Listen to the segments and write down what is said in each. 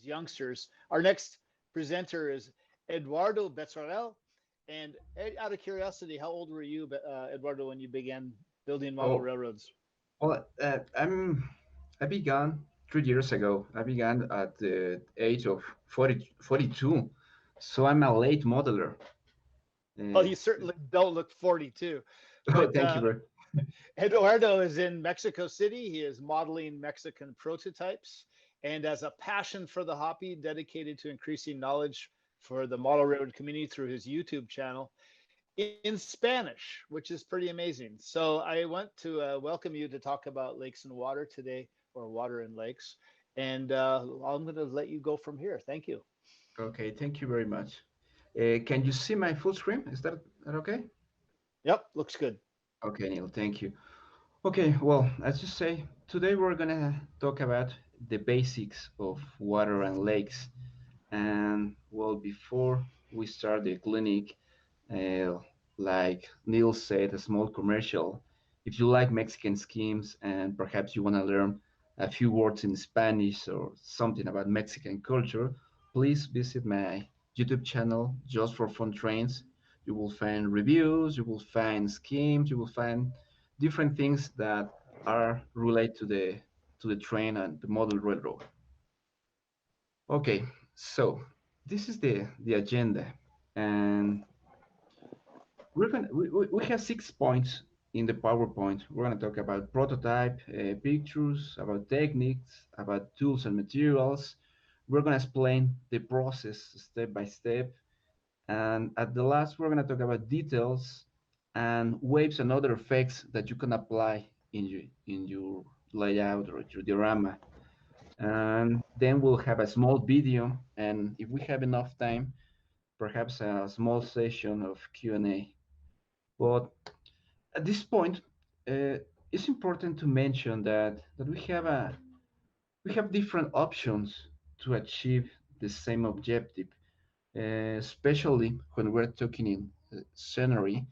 these youngsters. Our next presenter is Eduardo Becherell. And out of curiosity, how old were you, Eduardo, when you began building model Oh, railroads? well, I began 3 years ago. I began at the age of 42. So I'm a late modeler. Well, Uh, you certainly don't look 42. oh, But thank you very. Eduardo is in Mexico City. He is modeling Mexican prototypes and has a passion for the hobby, dedicated to increasing knowledge for the model railroad community through his YouTube channel in Spanish, which is pretty amazing. So I want to welcome you to talk about lakes and water today, or water and lakes. And I'm going to let you go from here. Thank you. Okay, thank you very much. Can you see my full screen? Is that okay? Yep, looks good. Okay, Neil, thank you. Okay, well, as you say, today we're gonna talk about the basics of water and lakes. And well, before we start the clinic, uh, like Neil said, a small commercial. If you like Mexican schemes and perhaps you want to learn a few words in Spanish or something about Mexican culture, please visit my YouTube channel just for fun trains. You will find reviews, you will find schemes, you will find different things that are related to the train and the model railroad. Okay, so this is the agenda, and we have 6 points in the PowerPoint. We're gonna talk about prototype, pictures, about techniques, about tools and materials. We're gonna explain the process step by step, and at the last, we're gonna talk about details and waves and other effects that you can apply in your layout or your diorama. And then we'll have a small video, and if we have enough time, perhaps a small session of Q&A. But at this point, uh, it's important to mention that we have different options to achieve the same objective, especially when we're talking in scenery.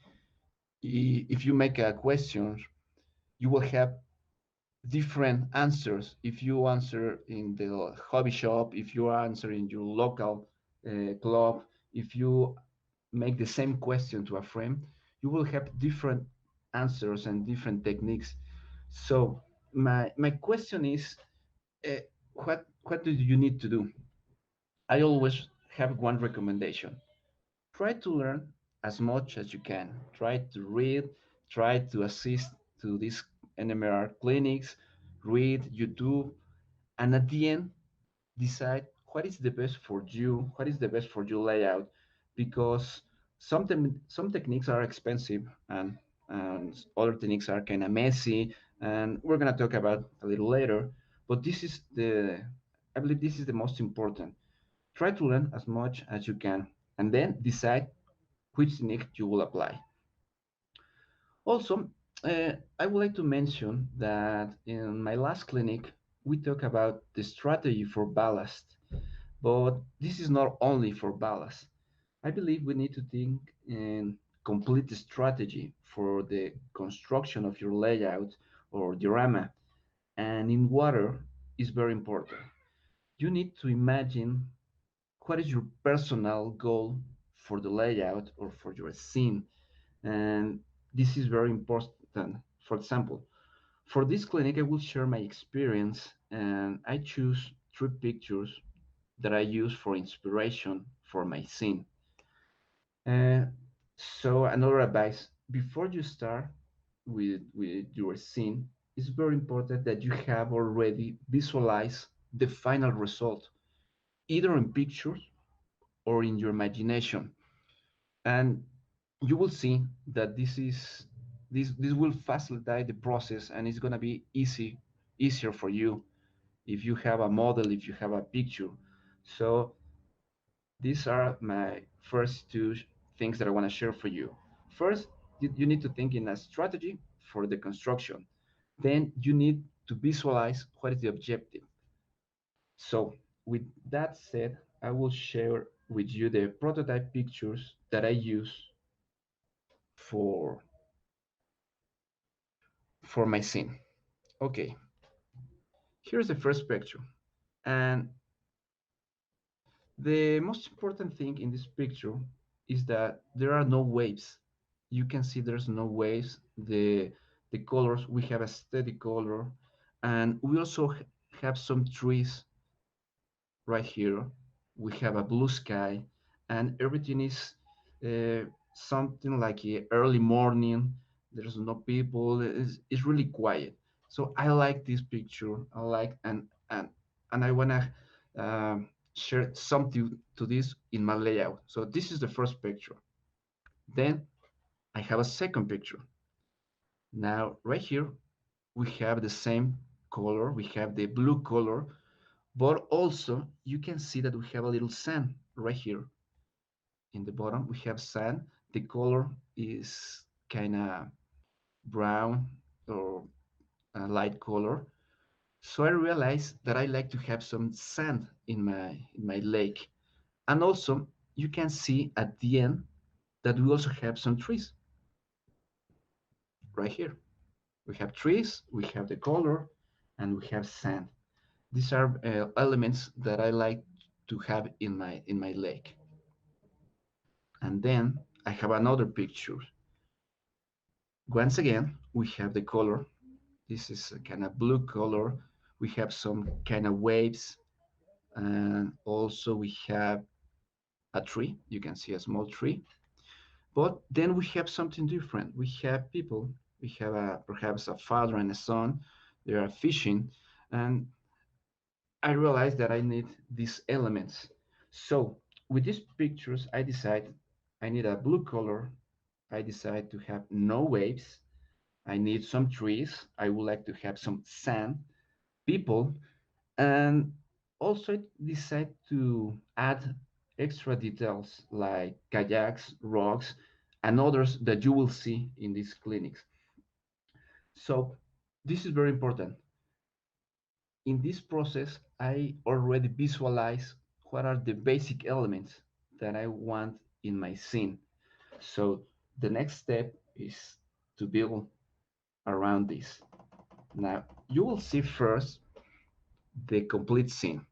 If you make a question, you will have different answers. If you answer in the hobby shop, if you answer in your local club, if you make the same question to a friend, you will have different answers and different techniques. So my question is, uh, what do you need to do? I always have one recommendation. Try to learn as much as you can. Try to read, try to assist to these NMRA clinics, read YouTube, and at the end, decide what is the best for you, what is the best for your layout, because some techniques are expensive and other techniques are kind of messy, and we're gonna talk about a little later. But I believe this is the most important. Try to learn as much as you can, and then decide which technique you will apply. Also, I would like to mention that in my last clinic, we talked about the strategy for ballast, but this is not only for ballast. I believe we need to think in complete strategy for the construction of your layout or diorama. And in water is very important. You need to imagine what is your personal goal for the layout or for your scene. And this is very important. For example, for this clinic, I will share my experience and I choose 3 pictures that I use for inspiration for my scene. Uh, so another advice, before you start with your scene, it's very important that you have already visualized the final result, either in pictures or in your imagination. And you will see that this will facilitate the process and it's going to be easier for you if you have a model, if you have a picture. So these are my first two things that I want to share for you. First, you need to think in a strategy for the construction. Then you need to visualize what is the objective. So with that said, I will share with you the prototype pictures that I use for for my scene. Okay, here's the first picture. And The most important thing in this picture is that there are no waves. You can see there's no waves. The colors, we have a steady color, and we also have some trees right here. We have a blue sky, and everything is something like a early morning. There's no people. It's really quiet. So I like this picture. I like and I wanna share something to this in my layout. So this is the first picture. Then I have a second picture. Now right here we have the same color. We have the blue color, but also you can see that we have a little sand right here in the bottom. We have sand. The color is kind of brown or a light color. So I realized that I like to have some sand in my lake. And also you can see at the end that we also have some trees right here. We have trees, we have the color, and we have sand. These are elements that I like to have in my lake. And then I have another picture. Once again, we have the color. This is a kind of blue color. We have some kind of waves, and also we have a tree. You can see a small tree. But then we have something different. We have people. We have perhaps a father and a son. They are fishing, and I realized that I need these elements. So with these pictures, I decide I need a blue color. I decide to have no waves. I need some trees. I would like to have some sand, people, and also decide to add extra details like kayaks, rocks, and others that you will see in these clinics. So this is very important. In this process, I already visualize what are the basic elements that I want in my scene. So the next step is to build around this. Now, you will see first the complete scene.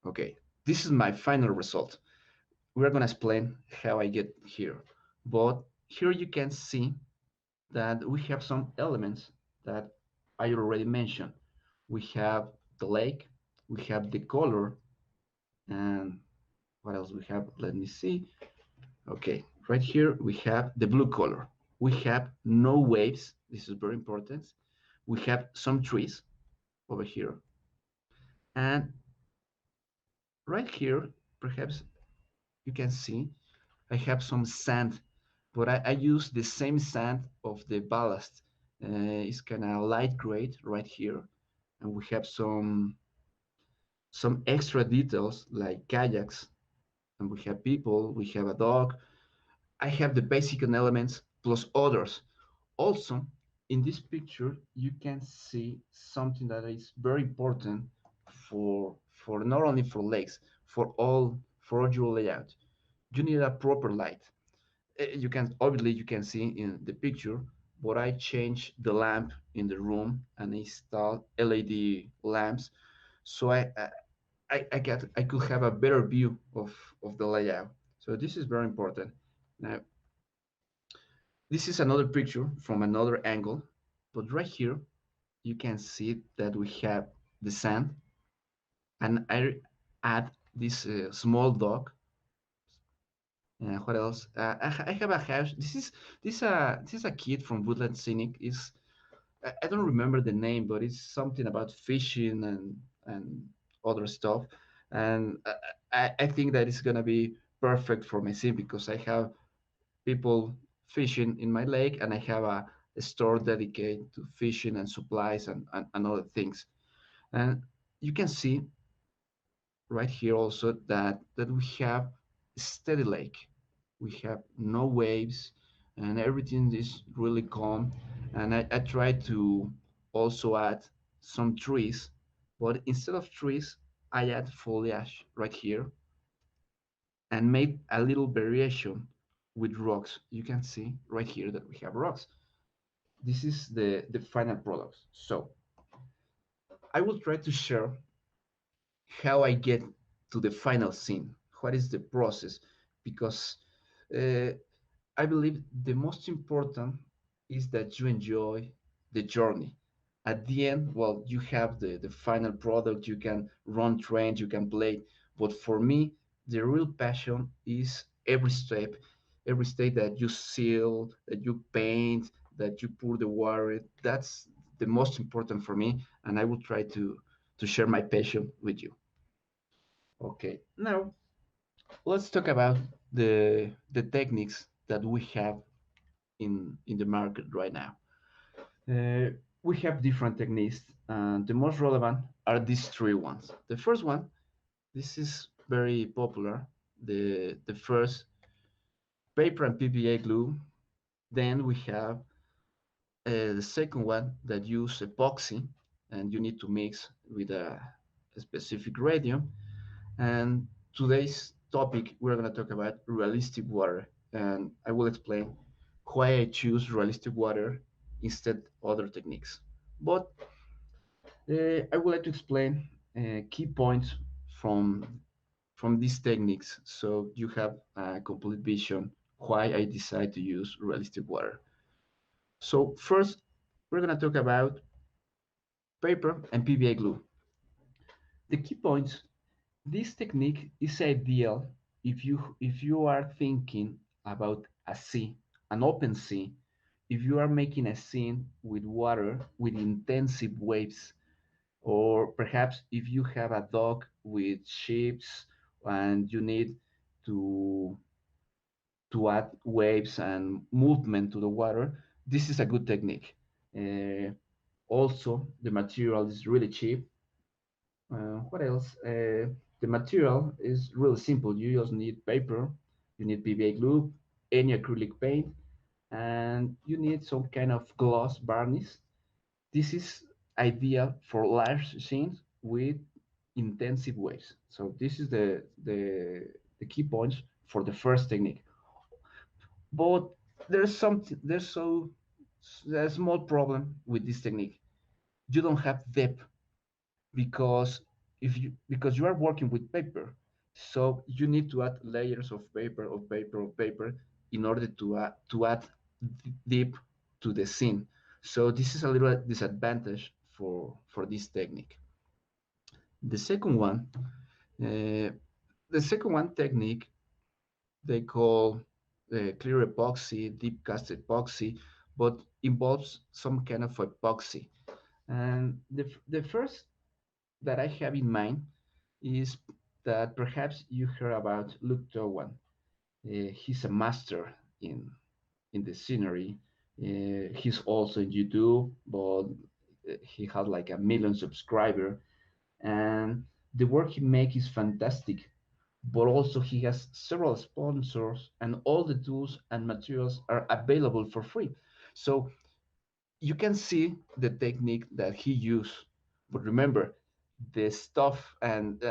Okay, this is my final result. We're gonna explain how I get here. But here you can see that we have some elements that I already mentioned. We have the lake, we have the color, and what else we have? Let me see. Okay, right here we have the blue color. We have no waves. This is very important. We have some trees over here. And right here, perhaps you can see I have some sand, but I use the same sand of the ballast. It's kind of light gray right here. And we have some extra details like kayaks, and we have people, we have a dog. I have the basic elements plus others. Also, in this picture, you can see something that is very important for not only for lakes, for your layout. You need a proper light. You can obviously you can see in the picture, but I changed the lamp in the room and installed LED lamps, so I could have a better view of the layout. So this is very important. Now this is another picture from another angle, but right here you can see that we have the sand, and I add this small dog. What else? I have a house. This is a kid from Woodland Scenic. Is I don't remember the name, but it's something about fishing and other stuff. And I think that it's gonna be perfect for my scene because I have people fishing in my lake, and I have a store dedicated to fishing and supplies and other things. And you can see right here also that we have a steady lake. We have no waves, and everything is really calm. And I try to also add some trees, but instead of trees, I add foliage right here and made a little variation with rocks. You can see right here that we have rocks. This is the final product. So I will try to share how I get to the final scene. What is the process? Because uh, I believe the most important is that you enjoy the journey. At the end, well, you have the final product, you can run trains, you can play. But for me, the real passion is every step that you seal, that you paint, that you pour the water. That's the most important for me, and I will try to share my passion with you. Okay, now let's talk about the techniques that we have in the market right now. Uh, we have different techniques, and the most relevant are these three ones. The first one, this is very popular. The first, paper and PVA glue. Then we have the second one that use epoxy, and you need to mix with a specific radium. And today's topic, we're going to talk about realistic water, and I will explain why I choose realistic water instead other techniques. But I would like to explain key points from from these techniques, so you have a complete vision why I decide to use realistic water. So first, we're going to talk about paper and PVA glue. The key points. This technique is ideal if you are thinking about a sea, an open sea, if you are making a scene with water with intensive waves, or perhaps if you have a dock with ships and you need to add waves and movement to the water, this is a good technique. Uh, Also, the material is really cheap. What else? The material is really simple. You just need paper, you need PVA glue, any acrylic paint, and you need some kind of gloss varnish. This is ideal for large scenes with intensive waves. So this is the key points for the first technique. But there's a small problem with this technique. You don't have depth because because you are working with paper, so you need to add layers of paper in order to add deep to the scene. So this is a little disadvantage for this technique. The second one, uh, the second one technique they call clear epoxy, deep cast epoxy, but involves some kind of epoxy. And the first that I have in mind is that perhaps you heard about Luke Towan. He's a master in the scenery. He's also in YouTube, but he has like a million subscriber, and the work he makes is fantastic. But also he has several sponsors, and all the tools and materials are available for free. So you can see the technique that he used, but remember the stuff and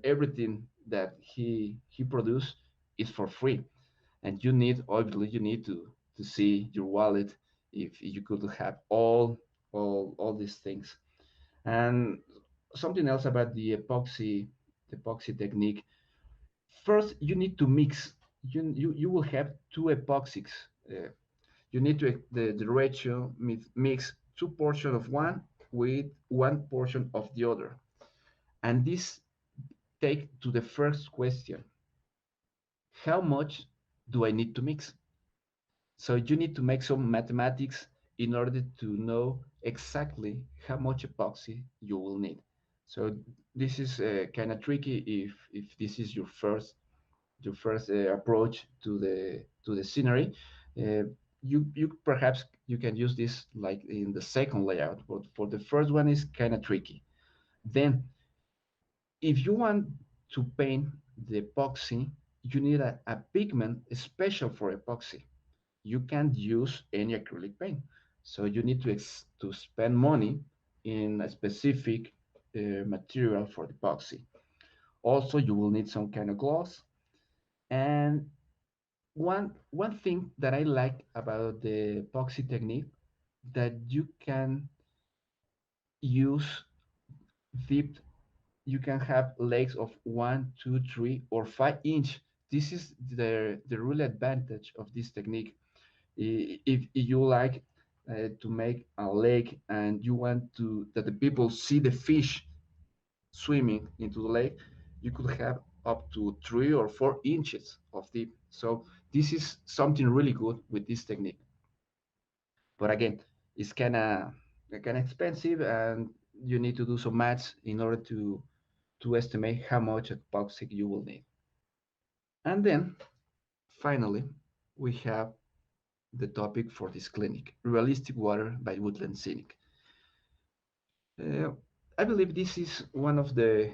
everything that he produced is for free, and you need obviously you need to see your wallet if you could have all these things. And something else about the epoxy technique. First, you need to mix. You will have two epoxies. Uh, you need to the ratio mix two portion of one with one portion of the other, and this take to the first question: how much do I need to mix? So you need to make some mathematics in order to know exactly how much epoxy you will need. So this is kind of tricky if this is your first approach to the scenery. Uh, you perhaps you can use this like in the second layout, but for the first one is kind of tricky. Then, if you want to paint the epoxy, you need a pigment special for epoxy. You can't use any acrylic paint, so you need to spend money in a specific material for the epoxy. Also, you will need some kind of gloss. And one thing that I like about the epoxy technique that you can use deep. you can have lakes of 1, 2, 3, or 5 inch. This is the real advantage of this technique. If you like to make a lake and you want to that the people see the fish swimming into the lake, you could have up to 3 or 4 inches of deep. So this is something really good with this technique. But again, it's kind of expensive, and you need to do some maths in order to estimate how much epoxy you will need. And then finally, we have the topic for this clinic: realistic water by Woodland Scenic. Uh, I believe this is one of the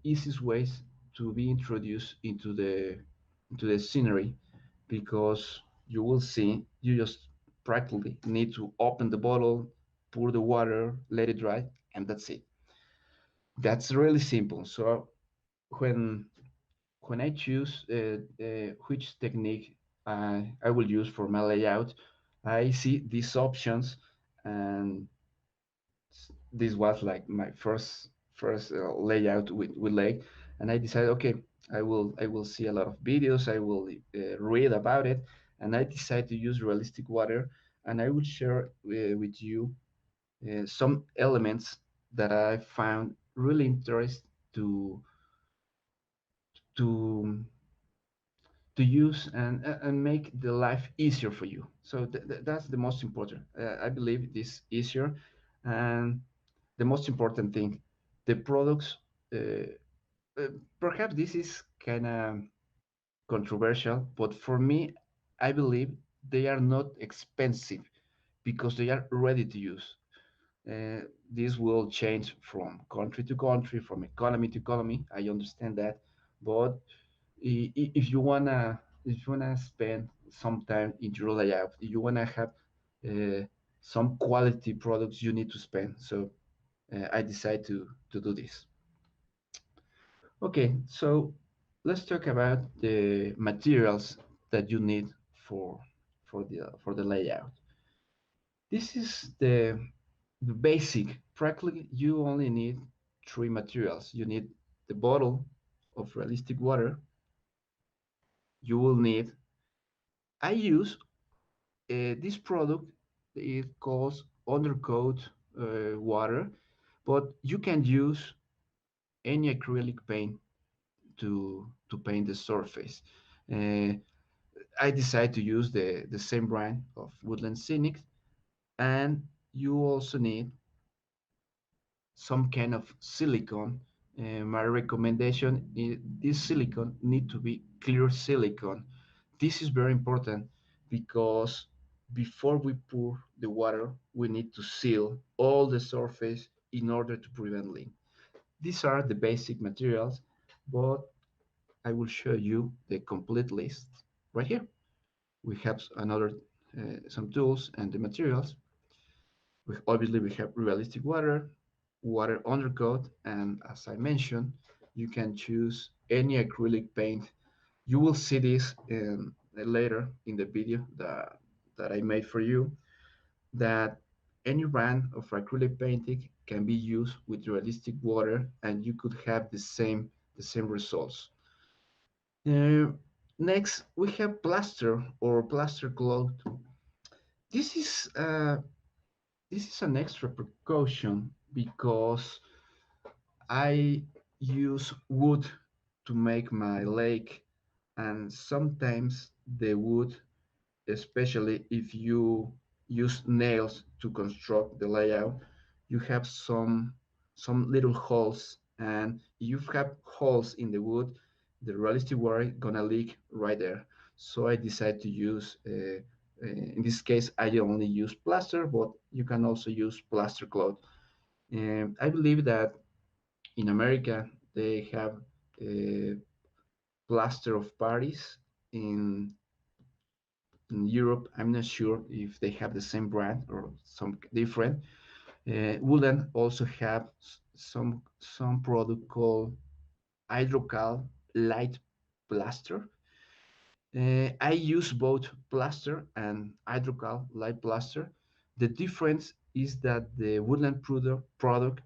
easiest ways to be introduced into the scenery, because you will see you just practically need to open the bottle, pour the water, let it dry, and that's it. That's really simple. So when when I choose which technique I will use for my layout, I see these options, and this was like my first layout with Lake, and I decided, okay, I will see a lot of videos, I will read about it, and I decided to use realistic water, and I will share with you some elements that I found really interesting to to to use and make the life easier for you. So that's the most important. I believe this easier, and the most important thing, the products. Uh, uh, Perhaps this is kind of controversial, but for me, I believe they are not expensive because they are ready to use. This will change from country to country, from economy to economy. I understand that, but if you wanna spend some time in your layout, if you wanna have some quality products, you need to spend. So I decide to do this. Okay, so let's talk about the materials that you need for for the layout. This is the basic. Practically, you only need three materials. You need the bottle of realistic water. You will need. I use this product. It calls undercoat water, but you can use any acrylic paint to paint the surface. Uh, I decided to use the same brand of Woodland Scenic, and you also need some kind of silicone. My recommendation is this silicone need to be clear silicone. This is very important because before we pour the water, we need to seal all the surface in order to prevent leak. These are the basic materials, but I will show you the complete list right here. We have another some tools and the materials. Obviously we have realistic water, water undercoat, and as I mentioned, you can choose any acrylic paint. You will see this later in the video that I made for you, that any brand of acrylic painting can be used with realistic water, and you could have the same results. Uh, Next, we have plaster or plaster cloth. This is uh, this is an extra precaution because I use wood to make my lake, and sometimes the wood, especially if you use nails to construct the layout, you have some little holes, and if you have holes in the wood, the realistic water gonna leak right there. So I decided to use in this case I only use plaster, but you can also use plaster cloth. I believe that in America they have uh, plaster of Paris. In Europe, I'm not sure if they have the same brand or some different. Woolen also have some product called Hydrocal Light Plaster. I use both plaster and Hydrocal Light Plaster. The difference is that the Woodland product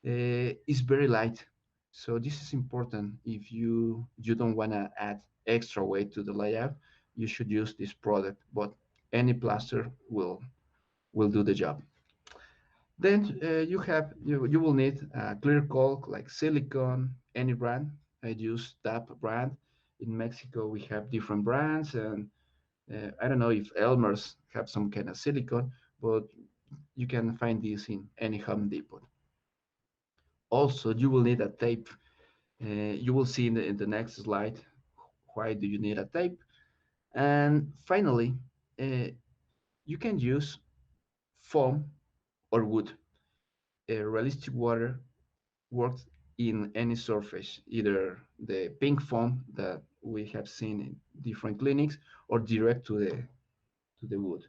is very light. So this is important. If you don't want to add extra weight to the layout, you should use this product. But any plaster will do the job. Then you will need a clear caulk like silicone, any brand. I use that brand. In Mexico, we have different brands, and I don't know if Elmer's have some kind of silicone, but you can find this in any Home Depot. Also, you will need a tape. You will see in the next slide why do you need a tape. And finally, uh, you can use foam or wood. Realistic water works in any surface, either the pink foam that we have seen in different clinics or direct to the wood.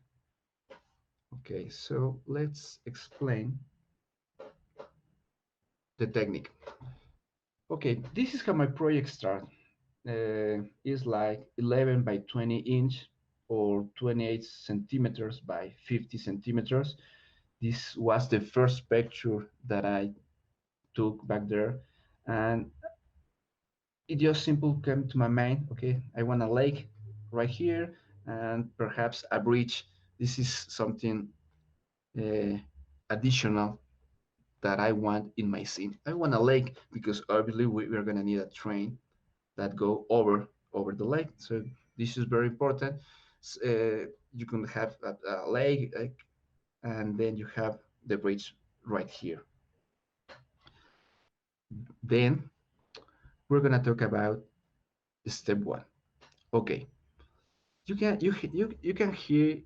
Okay, so let's explain the technique. Okay, this is how my project started. It's like 11 by 20 inch or 28 centimeters by 50 centimeters. This was the first picture that I took back there, and it just simple came to my mind. Okay, I want a lake right here and perhaps a bridge. This is something uh, additional that I want in my scene. I want a lake because obviously we're gonna need a train that go over the lake. So this is very important. You can have a lake, and then you have the bridge right here. Then we're gonna talk about step one. Okay, you can here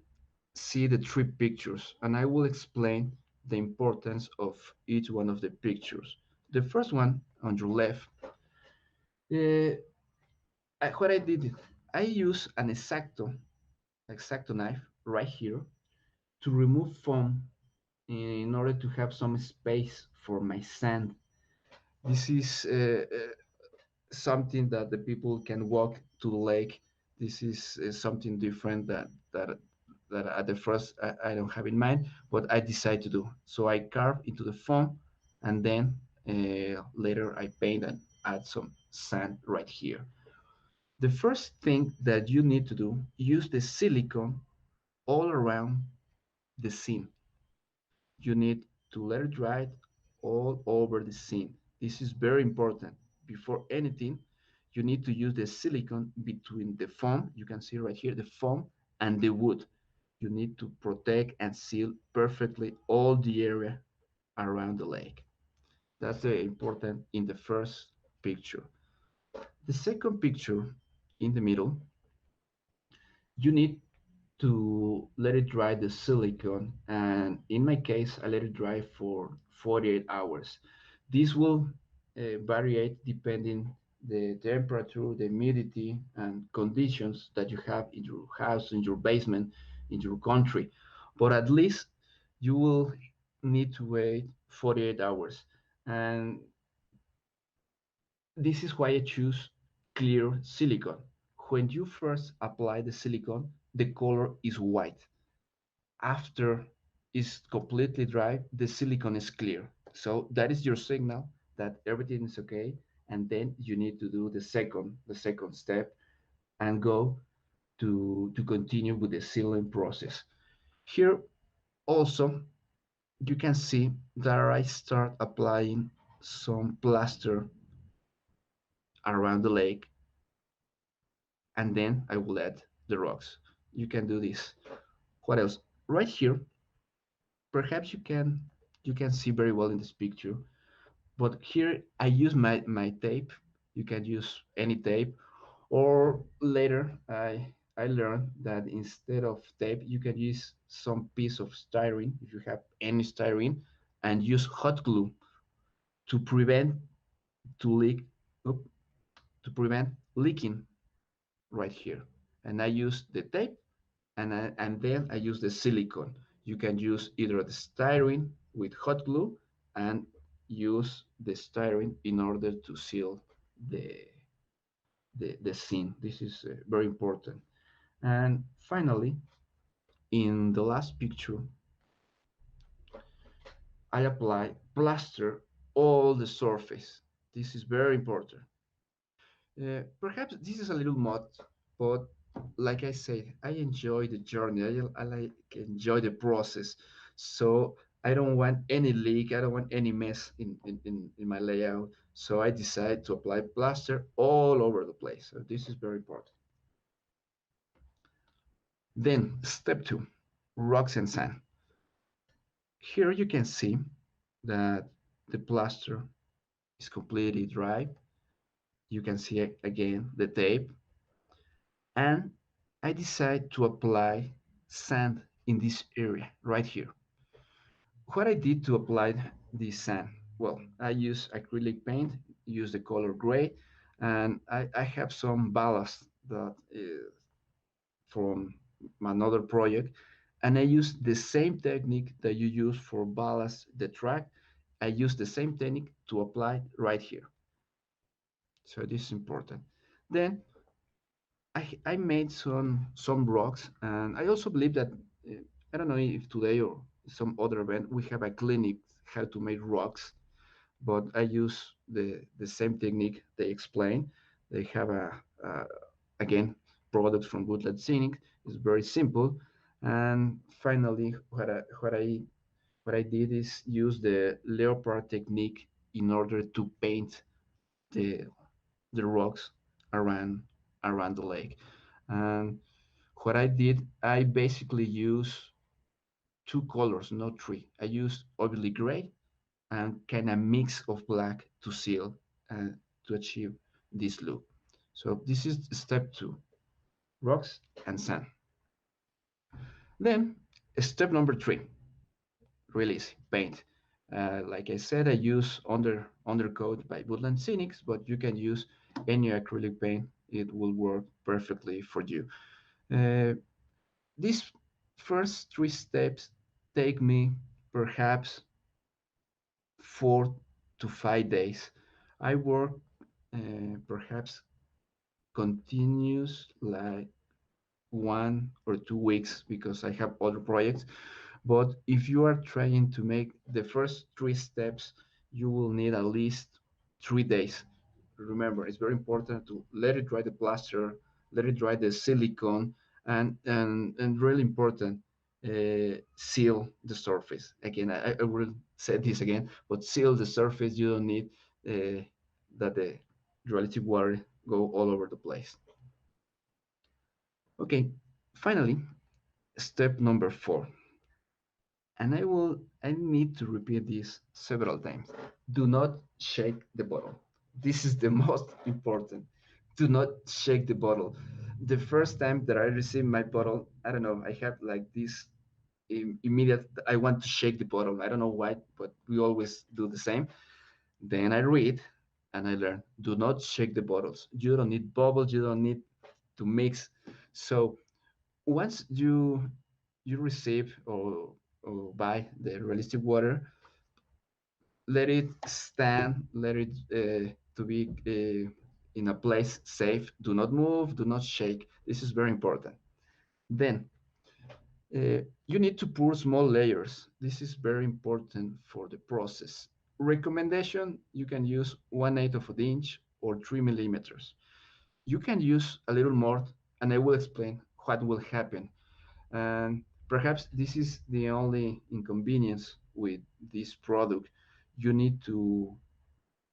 see the three pictures, and I will explain the importance of each one of the pictures. The first one on your left, uh, what I did, I use an exacto knife right here to remove foam in order to have some space for my sand. This is something that the people can walk to the lake. This is something different that at the first I don't have in mind, but I decide to do. So I carve into the foam, and then later I paint and add some sand right here. The first thing that you need to do, use the silicone all around the scene. You need to let it dry all over the scene. This is very important. Before anything, you need to use the silicone between the foam, you can see right here, the foam and the wood. You need to protect and seal perfectly all the area around the lake. That's important in the first picture. The second picture in the middle, you need to let it dry the silicone, and in my case I let it dry for 48 hours. This will vary depending the temperature, the humidity and conditions that you have in your house, in your basement, in your country, but at least you will need to wait 48 hours. And this is why I choose clear silicone. When you first apply the silicone, the color is white. After it's completely dry, the silicone is clear. So that is your signal that everything is okay. And then you need to do the second step and go to continue with the sealing process. Here also, you can see that I start applying some plaster around the lake, and then I will add the rocks. You can do this. What else? Right here, perhaps you can see very well in this picture, but here I use my tape. You can use any tape, or later I learned that instead of tape you can use some piece of styrene, if you have any styrene, and use hot glue to prevent to leak oop, to prevent leaking right here. And I use the tape, and then I use the silicone. You can use either the styrene with hot glue and use the styrene in order to seal the the scene. This is very important. And finally, in the last picture, I apply plaster all the surface. This is very important. Perhaps this is a little much, but like I said, I enjoy the journey. I like enjoy the process. So I don't want any leak. I don't want any mess in my layout. So I decide to apply plaster all over the place. So this is very important. Then step two, rocks and sand. Here you can see that the plaster is completely dry. You can see again the tape, and I decide to apply sand in this area right here. What I did to apply this sand? Well, I use acrylic paint, use the color gray, and I have some ballast that is from another project, and I use the same technique that you use for ballast the track. I use the same technique to apply right here. So this is important. Then I made some rocks, and I also believe that I don't know if today or some other event we have a clinic how to make rocks, but I use the same technique they explain. They have a again products from Woodland Scenic. It's very simple, and finally what I did is use the leopard technique in order to paint the the rocks around around the lake. And what I did, I basically use two colors, not three. I used obviously gray and kind of mix of black to seal and to achieve this look. So this is step two, rocks and sand. Then step number three, really easy, paint. Like I said, I use undercoat by Woodland Scenics, but you can use any acrylic paint. It will work perfectly for you. Uh, these first three steps take me perhaps 4 to 5 days. I work perhaps continuous like 1 or 2 weeks because I have other projects. But if you are trying to make the first three steps, you will need at least 3 days. Remember, it's very important to let it dry the plaster, let it dry the silicone, and really important, seal the surface. Again, I will say this again, but seal the surface. You don't need that the relative water go all over the place. Okay, finally, step number four, and I need to repeat this several times. Do not shake the bottle. This is the most important. Do not shake the bottle. The first time that I received my bottle, I don't know, I had like this immediate, I want to shake the bottle. I don't know why, but we always do the same. Then I read and I learn, do not shake the bottles. You don't need bubbles, you don't need to mix. So once you receive or buy the realistic water, let it stand, let it to be in a place safe. Do not move, do not shake. This is very important. Then you need to pour small layers. This is very important for the process. Recommendation, you can use 1/8 of an inch or 3 millimeters. You can use a little more, and I will explain what will happen. And perhaps this is the only inconvenience with this product. You need to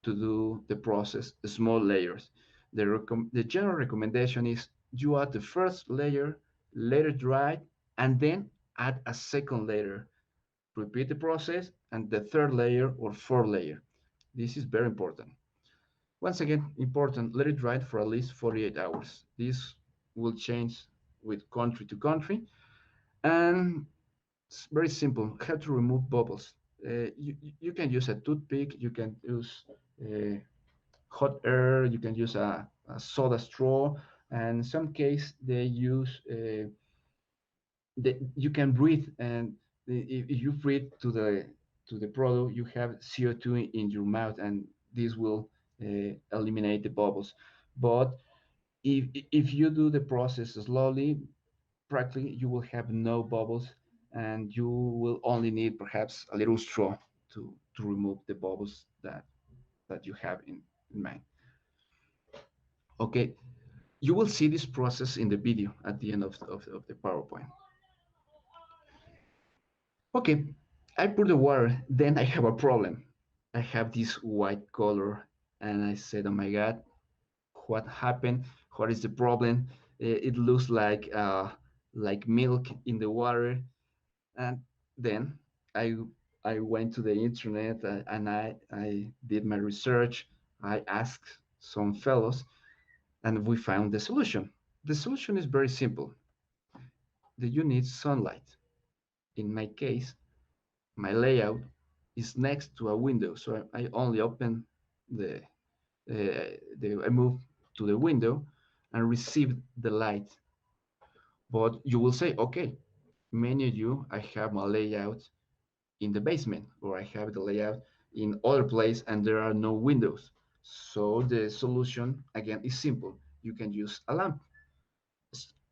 do the process small layers. The general recommendation is you add the first layer, let it dry, and then add a second layer. Repeat the process and the third layer or fourth layer. This is very important. Once again, important, let it dry for at least 48 hours. This will change with country to country. And it's very simple. How to remove bubbles. You can use a toothpick. You can use uh, hot air. You can use a soda straw. And in some case, they use you can breathe. And if you breathe to the product, you have CO2 in your mouth, and this will eliminate the bubbles. But if you do the process slowly, practically you will have no bubbles, and you will only need perhaps a little straw to remove the bubbles that you have in mind. Okay, you will see this process in the video at the end of the PowerPoint. Okay, I put the water, then I have a problem. I have this white color, and I said, oh my God, what happened? What is the problem? It looks like milk in the water. And then I I went to the internet, and I did my research. I asked some fellows, and we found the solution. The solution is very simple. That you need sunlight. In my case, my layout is next to a window, so I only open the, I move to the window and receive the light. But you will say, okay, many of you, I have my layout in the basement, or I have the layout in other place and there are no windows. So the solution again is simple. You can use a lamp.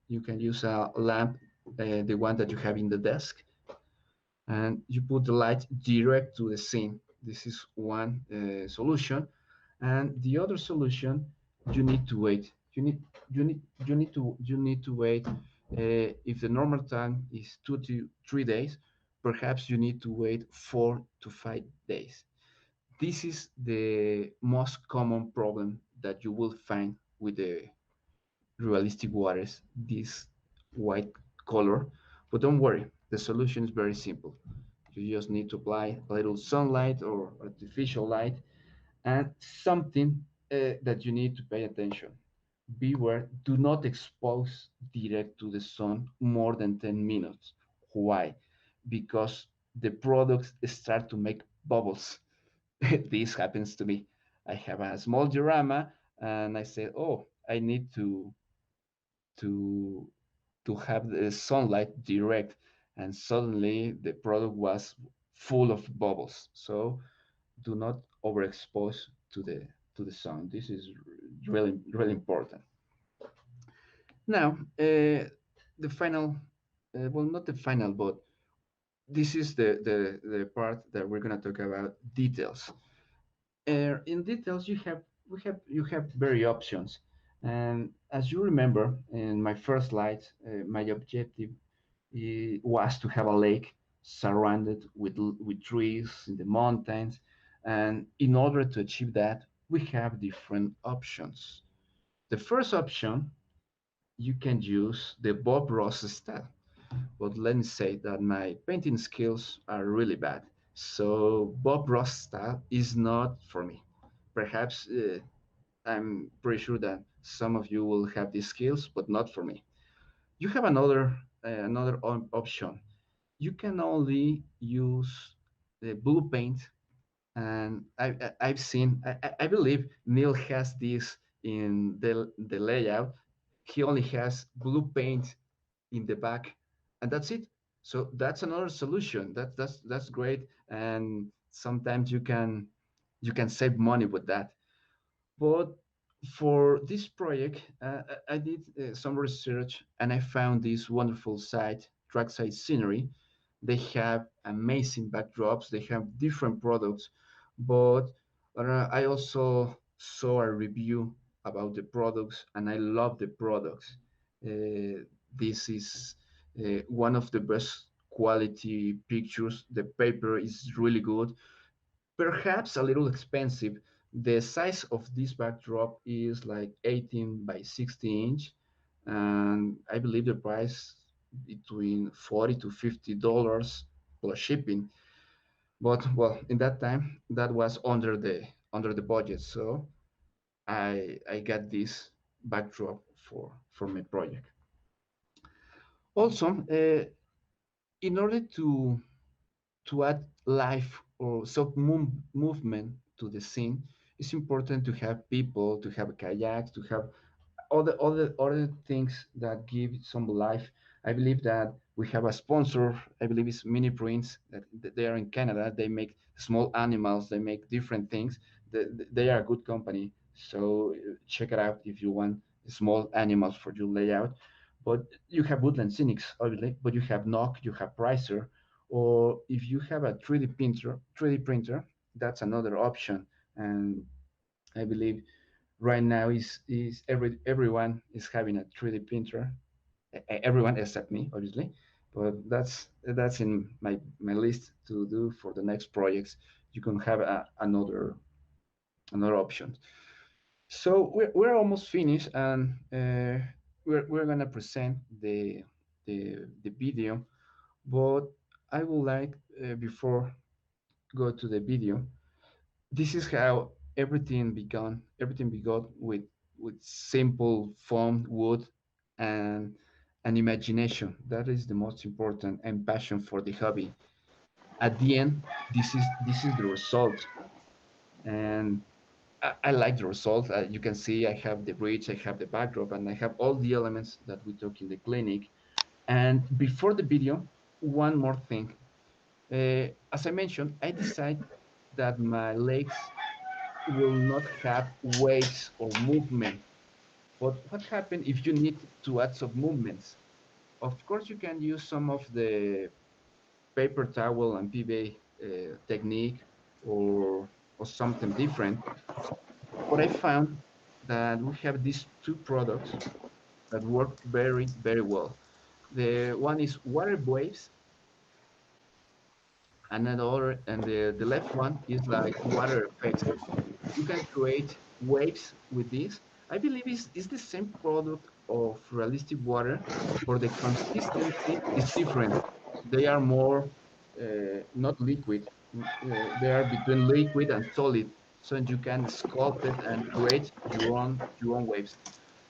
You can use a lamp, the one that you have in the desk, and you put the light direct to the scene. This is one solution, and the other solution, you need to wait. You need to wait. If the normal time is 2 to 3 days, perhaps you need to wait 4 to 5 days. This is the most common problem that you will find with the realistic waters, this white color. But don't worry, the solution is very simple. You just need to apply a little sunlight or artificial light, and something that you need to pay attention. Beware, do not expose direct to the sun more than 10 minutes. Why? Because the products start to make bubbles. This happens to me. I have a small diorama, and I say, oh, I need to to have the sunlight direct, and suddenly the product was full of bubbles. So do not overexpose to the sun. This is really important. Now, the final, well, not the final, but this is the part that we're going to talk about details. In details, you have very options, and as you remember in my first slide, my objective was to have a lake surrounded with trees in the mountains, and in order to achieve that, we have different options. The first option, you can use the Bob Ross style, but let me say that my painting skills are really bad. So Bob Ross style is not for me. Perhaps I'm pretty sure that some of you will have these skills, but not for me. You have another option. You can only use the blue paint, and I've seen. I believe Neil has this in the layout. He only has blue paint in the back, and that's it. So that's another solution. That's great, and sometimes you can save money with that. But for this project, I did some research, and I found this wonderful site, Trackside Scenery. They have amazing backdrops. They have different products, but I also saw a review about the products, and I love the products. This is one of the best quality pictures. The paper is really good, perhaps a little expensive. The size of this backdrop is like 18 by 60 inch, and I believe the price between 40 to $50 plus shipping. But well, in that time, that was under the budget, so I got this backdrop for my project. Also, in order to add life or some movement to the scene, it's important to have people, to have kayaks, to have other things that give some life. I believe that we have a sponsor. I believe it's Mini Prints. That they are in Canada. They make small animals. They make different things. They are a good company. So check it out if you want small animals for your layout. But you have Woodland Cynics, obviously. But you have Nock, you have Pricer, Or if you have a 3D printer, that's another option. And I believe right now is everyone is having a 3D printer. Everyone except me, obviously. But that's in my list to do for the next projects. You can have another option. So we're almost finished, and we're gonna present the video. But I would like, before go to the video, this is how everything began. Everything began with simple foam, wood, and an imagination. That is the most important, and passion for the hobby. At the end, this is the result, and I like the result. You can see I have the bridge, I have the backdrop, and I have all the elements that we took in the clinic. And before the video, one more thing. As I mentioned, I decided that my legs will not have waves or movement. But what happens if you need to add some movements? Of course, you can use some of the paper towel and PVA technique, or something different. But I found that we have these two products that work very, very well. The one is water waves, and the left one is like water effects. You can create waves with this. I believe it's the same product of realistic water, but the consistency is different. They are more not liquid. They are between liquid and solid, so you can sculpt it and create your own waves.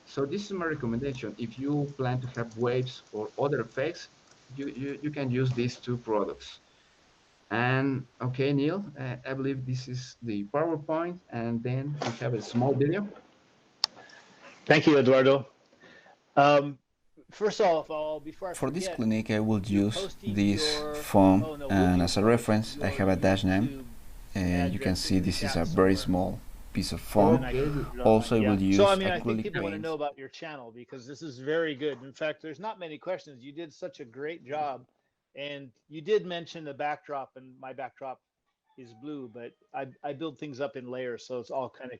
So this is my recommendation. If you plan to have waves or other effects, you can use these two products. And okay, Neil, I believe this is the PowerPoint, and then we have a small video. Thank you, Eduardo. Um, First off, before I For this forget, clinic I will you're use posting this your, foam, oh no, will and you as a post reference I have your a dash name. YouTube You can address see in the this is chat a very somewhere? small piece of And foam. then I Okay, can put it on Also I yeah. will use So I mean, I think acrylic people want to paint. know about your channel because this is very good. In fact, there's not many questions. You did such a great job, and you did mention the backdrop, and my backdrop is blue, but I build things up in layers, so it's all kind of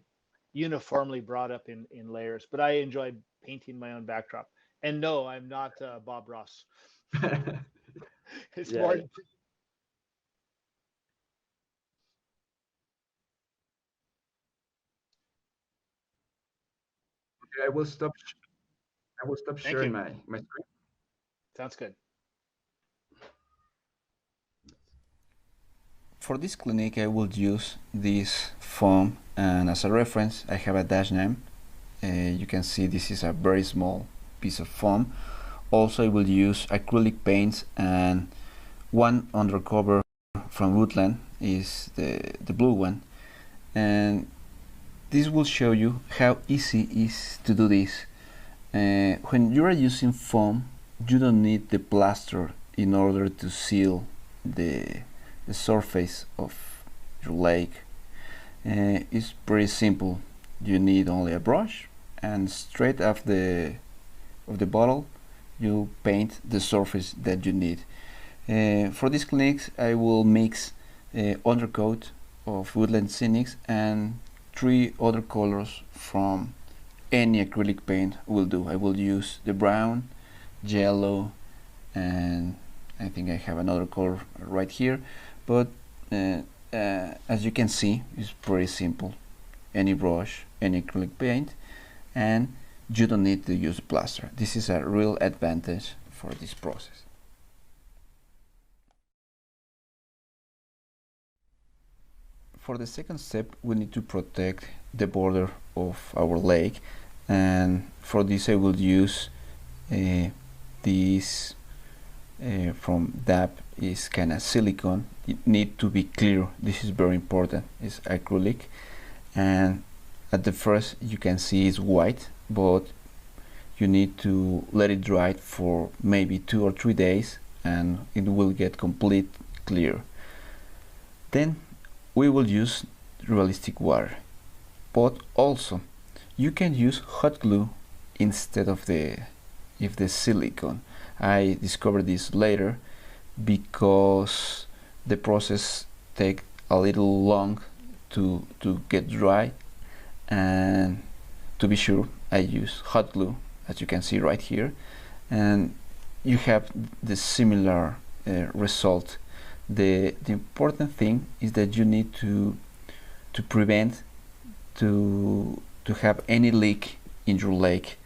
uniformly brought up in layers. But I enjoy painting my own backdrop. And no, I'm not Bob Ross. It's yeah, more. okay, I will stop Thank sharing you. my screen. Sounds good. For this clinic I will use this foam, and as a reference I have a dash name. You can see this is a very small piece of foam. Also I will use acrylic paints, and one undercover from Woodland is the blue one, and this will show you how easy it is to do this. When you are using foam, you don't need the plaster in order to seal the, the surface of your lake. It's pretty simple. You need only a brush, and straight off of the bottle you paint the surface that you need. For these clinics I will mix undercoat of Woodland Scenics and three other colors from any acrylic paint will do. I will use the brown, yellow, and I think I have another color right here, but as you can see it's pretty simple. Any brush, any acrylic paint, and you don't need to use plaster. This is a real advantage for this process. For the second step we need to protect the border of our lake, and for this I will use this from DAP is kind of silicone. It need to be clear. This is very important. It's acrylic, and at the first you can see it's white, but you need to let it dry for maybe 2 or 3 days and it will get complete clear. Then we will use realistic water, but also you can use hot glue instead of the silicone. I discovered this later, because the process take a little long to get dry. And to be sure, I use hot glue, as you can see right here, and you have the similar result. The important thing is that you need to prevent to have any leak in your lake,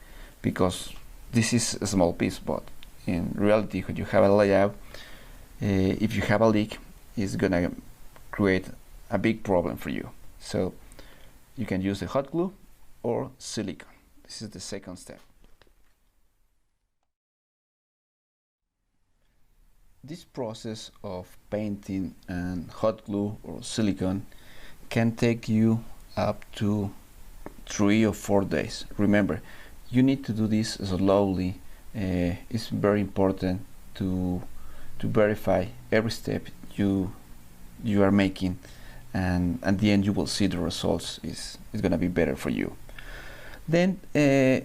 because this is a small piece, but in reality when you have a layout, if you have a leak, it's gonna create a big problem for you. So you can use the hot glue or silicone. This is the second step. This process of painting and hot glue or silicone can take you up to 3 or 4 days. Remember, you need to do this slowly. It's very important to verify every step you are making, and at the end you will see the results is gonna be better for you. Then I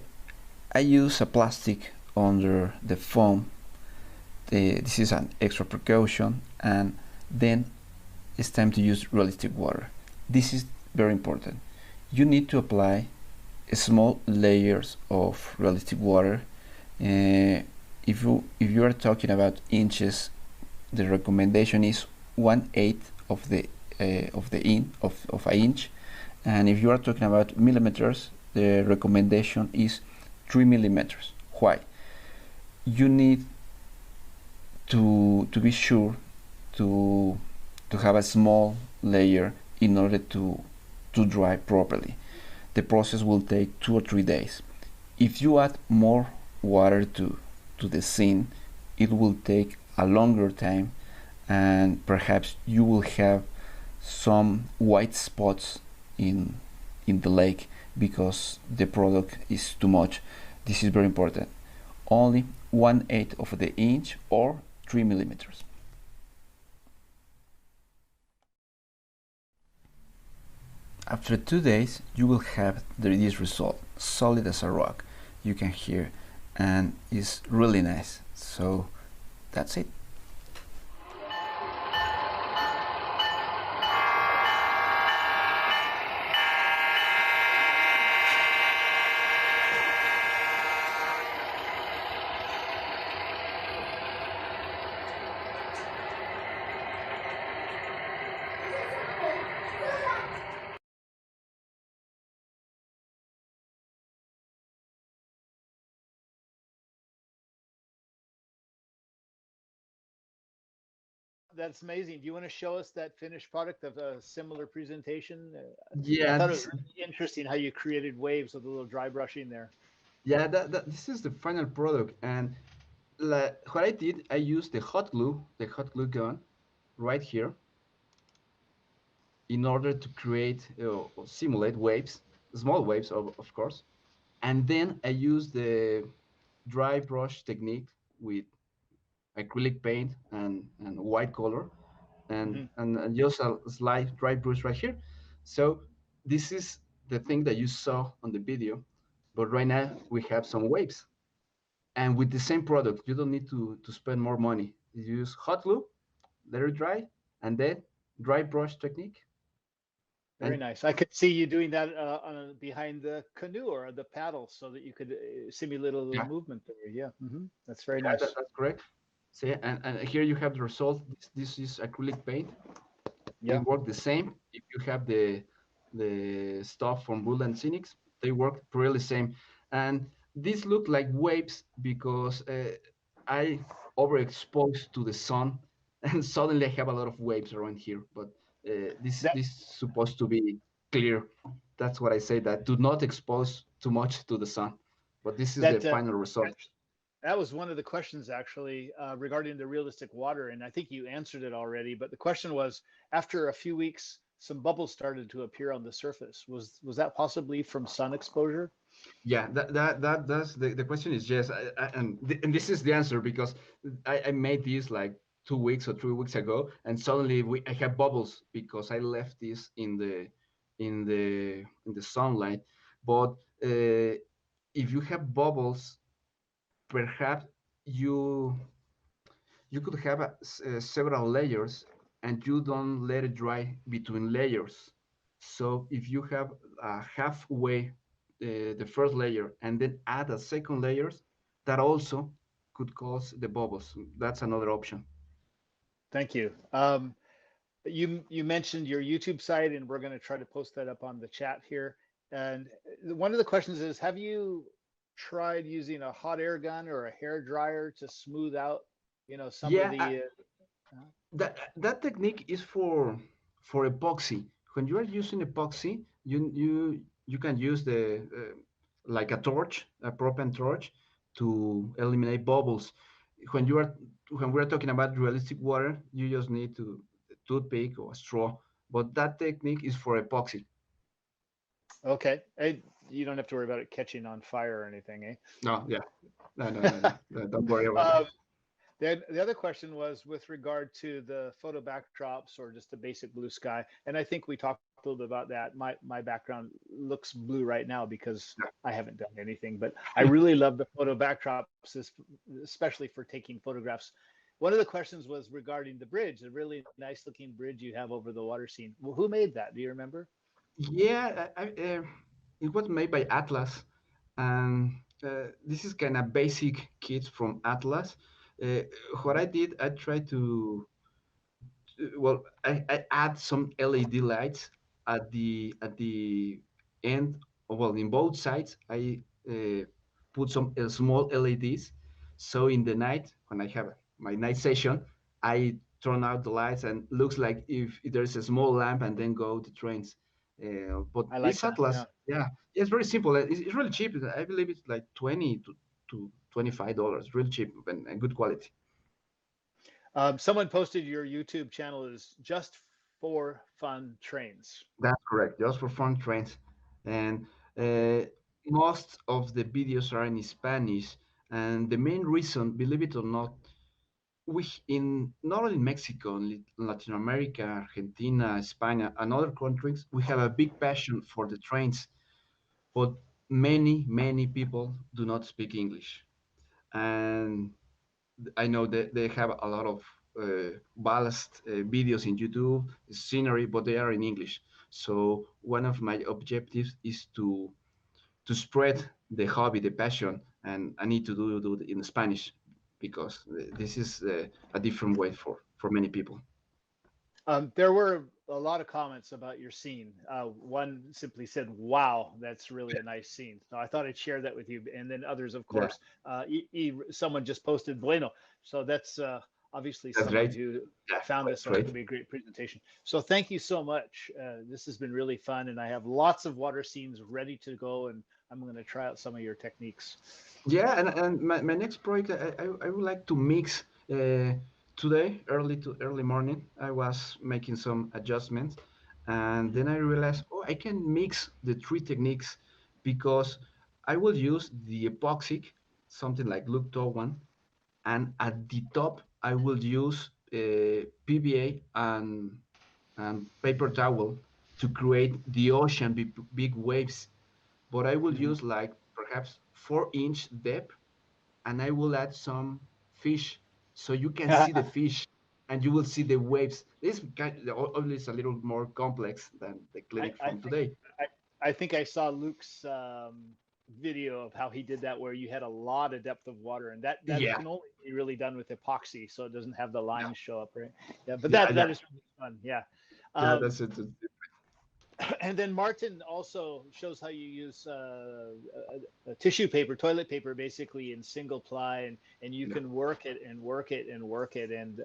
use a plastic under the foam. This is an extra precaution, and then it's time to use realistic water. This is very important. You need to apply small layers of realistic water. If you are talking about inches, the recommendation is 1/8 of an inch, and if you are talking about millimeters, the recommendation is 3 millimeters. Why? You need to be sure to have a small layer in order to dry properly. The process will take 2 or 3 days. If you add more water to the scene, it will take a longer time, and perhaps you will have some white spots in the lake because the product is too much. This is very important. Only 1/8 of the inch or 3 millimeters. After 2 days, you will have this result, solid as a rock. You can hear, and it's really nice. So that's it. That's amazing. Do you want to show us that finished product of a similar presentation? I Yeah, thought it was really interesting how you created waves with a little dry brushing there. yeah, this is the final product. And what I did, I used the hot glue gun right here in order to create or simulate waves, small waves, of course. And then I used the dry brush technique with acrylic paint and white color, Hmm. and just a slight dry brush right here. So this is the thing that you saw on the video, but right now we have some waves. And with the same product, you don't need to spend more money. You use hot glue, let it dry, and then dry brush technique. Very And nice. I could see you doing that behind the canoe or the paddle so that you could simulate a little yeah, movement there. Yeah. That's very yeah, nice. that's correct. So yeah, and here you have the result. This is acrylic paint. They Yeah. work the same. If you have the stuff from Bull and Cynics, they work really same. And these look like waves because I overexposed to the sun, and suddenly I have a lot of waves around here. But That this is supposed to be clear. That's what I say. That do not expose too much to the sun. But this is the that final result. that was one of the questions actually regarding the realistic water, and I think you answered it already. But the question was, after a few weeks, some bubbles started to appear on the surface. Was that possibly from sun exposure? Yeah, that's the question is yes, and this is the answer because I made this like 2 weeks or 3 weeks ago, and suddenly I have bubbles because I left this in the sunlight. But if you have bubbles, perhaps you you could have several layers and you don't let it dry between layers. So if you have halfway the first layer and then add a second layers, that also could cause the bubbles. That's another option. Thank you. You mentioned your YouTube site, and we're going to try to post that up on the chat here. And one of the questions is, have you tried using a hot air gun or a hair dryer to smooth out, some of Yeah, the that technique is for epoxy. When you are using epoxy, you can use the like a torch, a propane torch, to eliminate bubbles. When you are when we are talking about realistic water, you just need to a toothpick or a straw. But that technique is for epoxy. okay. You don't have to worry about it catching on fire or anything, No, yeah, no, don't worry about it. eh? Then the other question was with regard to the photo backdrops or just a basic blue sky. And I think we talked a little bit about that. My background looks blue right now because I haven't done anything, but I really love the photo backdrops, especially for taking photographs. One of the questions was regarding the bridge, a really nice looking bridge you have over the water scene. Well, who made that? Do you remember? Yeah, it was made by Atlas, and this is kind of basic kits from Atlas. Uh, what I did, I tried to well, I add some LED lights at the end. Well, in both sides, I put some small LEDs. So in the night, when I have my night session, I turn out the lights and looks like if there's a small lamp and then go the trains. But I like it's that. Atlas. Yeah. Yeah, it's very simple. It's really cheap. I believe it's like 20 to $25. Really cheap and good quality. Someone posted your YouTube channel is just for fun trains. That's correct, just for fun trains. And uh, most of the videos are in Spanish. And the main reason, believe it or not, we in not only Mexico, in Latin America, Argentina, Spain, and other countries, we have a big passion for the trains. But many people do not speak English. And I know that they have a lot of ballast videos in YouTube, scenery, but they are in English. So one of my objectives is to spread the hobby, the passion, and I need to do it in Spanish because this is a different way for many people. There were a lot of comments about your scene. One simply said, "Wow, that's really a nice scene." So I thought I'd share that with you. And then others, of Yeah, course, someone just posted "Bueno," so that's obviously that's someone great. who Yeah, found this. that's So it's great. going to be a great presentation. So thank you so much. This has been really fun, and I have lots of water scenes ready to go, and I'm going to try out some of your techniques. Yeah, and my next project, I would like to mix. Today, early morning, I was making some adjustments, and Mhm. then I realized, oh, I can mix the three techniques because I will use the epoxy, something like Look one, and at the top I will use PVA and paper towel to create the ocean big waves. But I will Mhm. use like perhaps 4-inch depth and I will add some fish so you can see the fish and you will see the waves. This kind obviously is a little more complex than the I, clinic I from think today. I think I saw Luke's video of how he did that, where you had a lot of depth of water, and that Yeah, can only be really done with epoxy, so it doesn't have the yeah, lines show up, right? Yeah, but yeah, that yeah, is really fun. Yeah. yeah. Um, That's it. and then Martin also shows how you use a tissue paper, toilet paper, basically in single ply, and you Yeah. can work it and work it and work it, and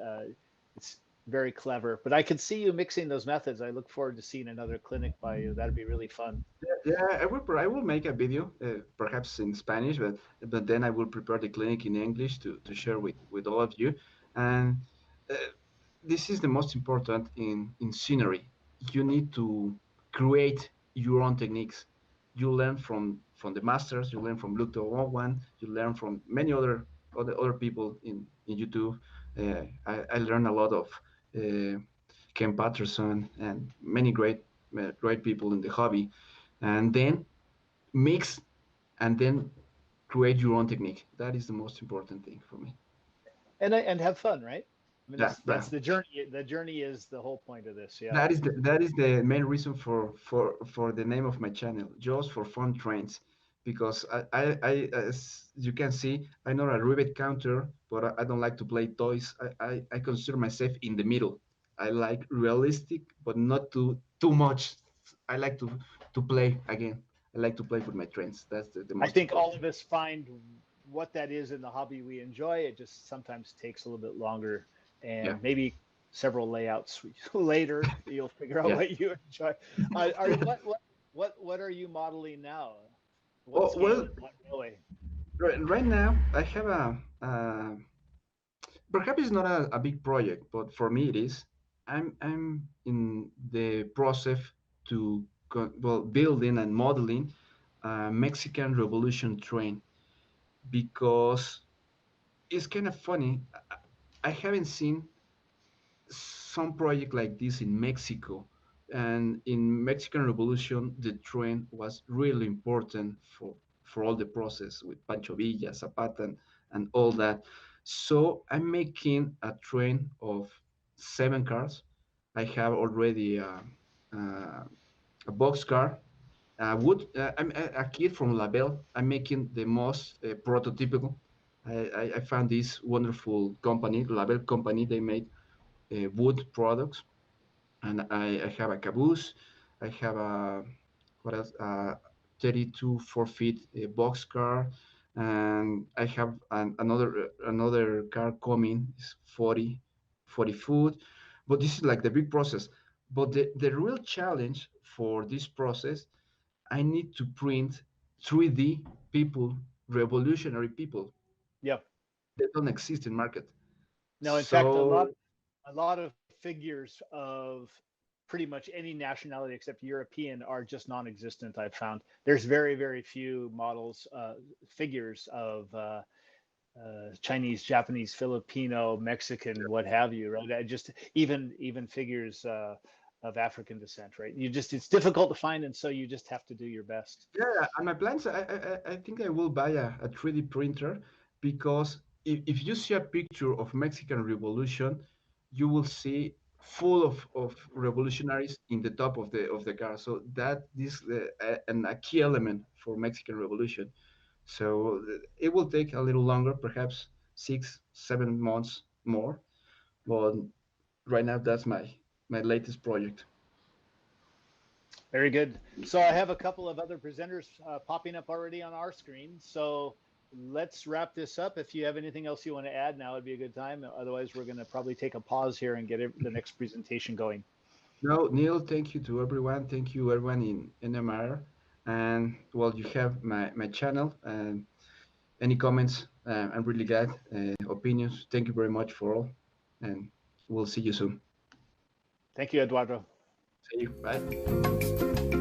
it's very clever. But I could see you mixing those methods. I look forward to seeing another clinic by you. That'd be really fun. Yeah, I will make a video, perhaps in Spanish, but then I will prepare the clinic in English to share with all of you. And uh, this is the most important in scenery. You need to create your own techniques. You learn from the masters. You learn from Luke one. You learn from many other people in YouTube. I learned a lot of uh, Ken Patterson and many great people in the hobby and then mix and then create your own technique. That is the most important thing for me. and have fun, right? I mean, Yeah, that's the journey. The journey is the whole point of this. Yeah. that is the main reason for the name of my channel, just for fun trains, because as you can see, I'm not a rivet counter, but I don't like to play toys. I consider myself in the middle. I like realistic, but not too much. I like to play again. I like to play with my trains. That's the I most think all important. of us find what that is in the hobby we enjoy. It just sometimes takes a little bit longer, Yeah, and maybe several layouts later you'll figure out yeah. what you enjoy. Are what are you modeling now? What Oh scale well, and what railway? right now I have a perhaps it's not a big project, but for me it is. I'm in the process to building and modeling a Mexican Revolution train because it's kind of funny. I haven't seen some project like this in Mexico. And in Mexican Revolution, the train was really important for all the process with Pancho Villa, Zapata, and all that. So I'm making a train of 7 cars. I have already a box car. I'm a kid from Label. I'm making the most prototypical. I found this wonderful company, Label company. They made wood products, and I have a caboose. I have a what else? 32 4 feet box car, and I have another car coming. Is 40 foot, but this is like the big process. But the real challenge for this process, I need to print 3D people, revolutionary people Yeah. that don't exist in market. No, in fact, So a lot of figures of pretty much any nationality except European are just non-existent. I've found there's very few models, figures of Chinese, Japanese, Filipino, Mexican, what have you, right? I just even figures of African descent, right? You just it's difficult to find, and so you just have to do your best. yeah, and my plans, I think I will buy a 3D printer because if you see a picture of Mexican Revolution, you will see full of revolutionaries in the top of the car. So that is and a key element for Mexican Revolution. So it will take a little longer, perhaps 6 7 months more. But right now, that's my latest project. Very good. So I have a couple of other presenters popping up already on our screen. So let's wrap this up. If you have anything else you want to add, now would be a good time. Otherwise, we're going to probably take a pause here and get the next presentation going. No, Neil, thank you to everyone. Thank you everyone in NMR. And well, you have my channel and any comments, I'm really glad. Opinions, thank you very much for all. And we'll see you soon. Thank you, Eduardo. See you. Bye.